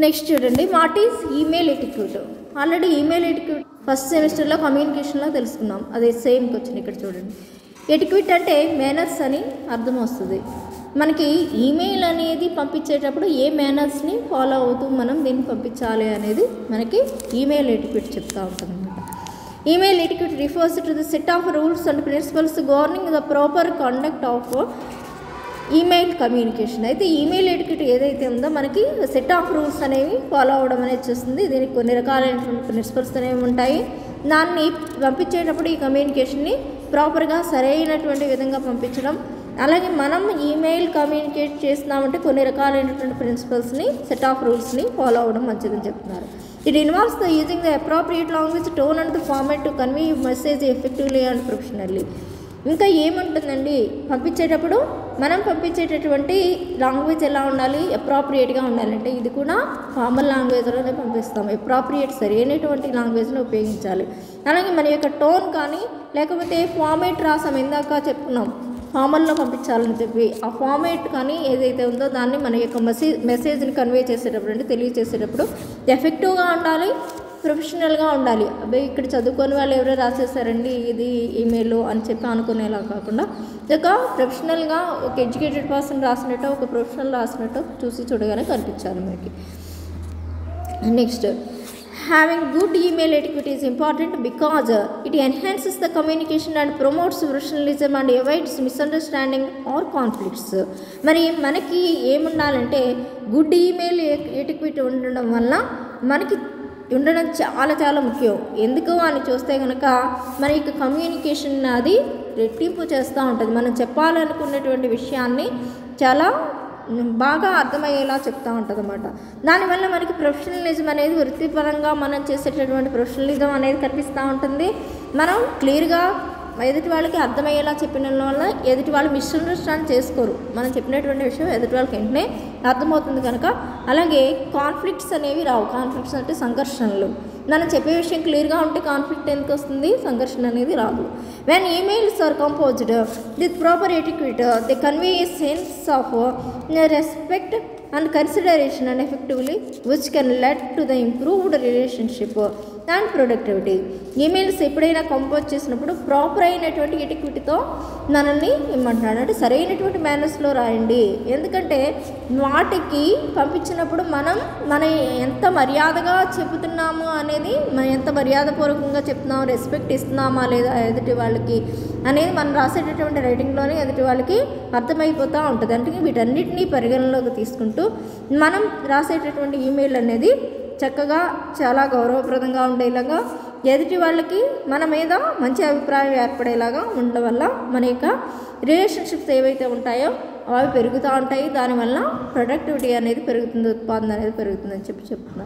Next చూడండి, what is email etiquette. Already email etiquette first సెమిస్టర్లో కమ్యూనికేషన్లో తెలుసుకున్నాం. అదే సేమ్ క్వశ్చన్ ఇక్కడ చూడండి. ఎటిక్యూట్ అంటే మేనర్స్ అని అర్థం వస్తుంది. మనకి ఈమెయిల్ అనేది పంపించేటప్పుడు ఏ మేనర్స్ని ఫాలో అవుతూ మనం దీన్ని పంపించాలి అనేది మనకి ఈమెయిల్ ఎటిక్యూట్ చెప్తూ ఉంటుంది అనమాట. Email etiquette refers to the set of rules and principles governing the proper conduct of email communication. అయితే ఈమెయిల్ ఎటిక్యూట్ ఏదైతే ఉందో మనకి సెట్ ఆఫ్ రూల్స్ అనేవి ఫాలో అవ్వడం అనేది చేస్తుంది. దీనికి కొన్ని రకాలైనటువంటి ప్రిన్సిపల్స్ అనేవి ఉంటాయి. దాన్ని పంపించేటప్పుడు ఈ కమ్యూనికేషన్ని ప్రాపర్గా సరైనటువంటి విధంగా పంపించడం, అలాగే మనం ఈమెయిల్ కమ్యూనికేట్ చేస్తున్నామంటే కొన్ని రకాలైనటువంటి ప్రిన్సిపల్స్ని సెట్ ఆఫ్ రూల్స్ని ఫాలో అవ్వడం మంచిదని చెప్తున్నారు. It involves the using the appropriate language, tone and format to convey message effectively and professionally. ఇంకా ఏముంటుందండి, పంపించేటప్పుడు మనం పంపించేటటువంటి లాంగ్వేజ్ ఎలా ఉండాలి, అప్రోప్రియేట్గా ఉండాలంటే ఇది కూడా ఫార్మల్ లాంగ్వేజ్లోనే పంపిస్తాం. అప్రోప్రియేట్ సరైనటువంటి లాంగ్వేజ్ని ఉపయోగించాలి. అలాగే మన యొక్క టోన్ కానీ లేకపోతే ఫార్మేట్ రాసాం, ఇందాక చెప్పుకున్నాం ఫార్మల్లో పంపించాలని చెప్పి, ఆ ఫార్మేట్ కానీ ఏదైతే ఉందో దాన్ని మన యొక్క మెసేజ్ని కన్వే చేసేటప్పుడు అంటే తెలియజేసేటప్పుడు ఎఫెక్టివ్గా ఉండాలి, ప్రొఫెషనల్గా ఉండాలి. అబ్బాయి ఇక్కడ చదువుకొని వాళ్ళు ఎవరో రాసేసారండి ఇది ఈమెయిల్ అని చెప్పి అనుకునేలా కాకుండా ఒక ప్రొఫెషనల్గా ఒక ఎడ్యుకేటెడ్ పర్సన్ రాసినట్టు ఒక ప్రొఫెషనల్ రాసినట్టు చూసి చూడగానే కనిపించాలి మనకి. Next, having good email etiquette is important because it enhances the communication and promotes professionalism and avoids misunderstanding or conflicts. మరి మనకి ఏముండాలంటే గుడ్ ఈమెయిల్ ఎటిక్యూట్ ఉండడం వల్ల మనకి ఉండడం చాలా చాలా ముఖ్యం. ఎందుకు అని చూస్తే కనుక మన యొక్క కమ్యూనికేషన్ అది రెట్టింపు చేస్తూ ఉంటుంది. మనం చెప్పాలనుకున్నటువంటి విషయాన్ని చాలా బాగా అర్థమయ్యేలా చెప్తూ ఉంటుంది అన్నమాట. దానివల్ల మనకి ప్రొఫెషనలిజం అనేది వృత్తిపరంగా మనం చేసేటటువంటి ప్రొఫెషనలిజం అనేది కనిపిస్తూ ఉంటుంది. మనం క్లియర్గా ఎదుటి వాళ్ళకి అర్థమయ్యేలా చెప్పిన వల్ల ఎదుటి వాళ్ళు మిస్అండర్స్టాండ్ చేసుకోరు. మనం చెప్పినటువంటి విషయం ఎదుటి వాళ్ళకి వెంటనే అర్థమవుతుంది కనుక. అలాగే కాన్ఫ్లిక్ట్స్ అనేవి రావు. కాన్ఫ్లిక్ట్స్ అంటే సంఘర్షణలు. మనం చెప్పే విషయం క్లియర్గా ఉంటే కాన్ఫ్లిక్ట్ ఎందుకు వస్తుంది, సంఘర్షణ అనేది రాదు. When emails are composed with proper etiquette they convey a sense of respect and consideration and effectively which can lead to the improved relationship and productivity. Emails ఎప్పుడైనా కంపోజ్ చేసినప్పుడు ప్రాపర్ అయినటువంటి ఎటిక్యూట్తో మనల్ని ఏమంటున్నాడు అంటే సరైనటువంటి మేనర్స్లో రాయండి. ఎందుకంటే వాటికి పంపించినప్పుడు మన ఎంత మర్యాదగా చెబుతున్నాము అనేది, మనం ఎంత మర్యాదపూర్వకంగా చెప్తున్నాము, రెస్పెక్ట్ ఇస్తున్నామా లేదా ఎదుటి వాళ్ళకి అనేది మనం రాసేటటువంటి రైటింగ్లోనే ఎదుటి వాళ్ళకి అర్థమైపోతూ ఉంటుంది. అంటే వీటన్నిటినీ పరిగణలోకి తీసుకుంటూ మనం రాసేటటువంటి ఈమెయిల్ అనేది చక్కగా చాలా గౌరవప్రదంగా ఉండేలాగా, ఎదుటి వాళ్ళకి మన మీద మంచి అభిప్రాయం ఏర్పడేలాగా ఉండడం వల్ల మన యొక్క రిలేషన్షిప్స్ ఏవైతే ఉంటాయో అవి పెరుగుతూ ఉంటాయి. దానివల్ల ప్రొడక్టివిటీ అనేది పెరుగుతుంది, ఉత్పాదన అనేది పెరుగుతుందని చెప్తున్నారు.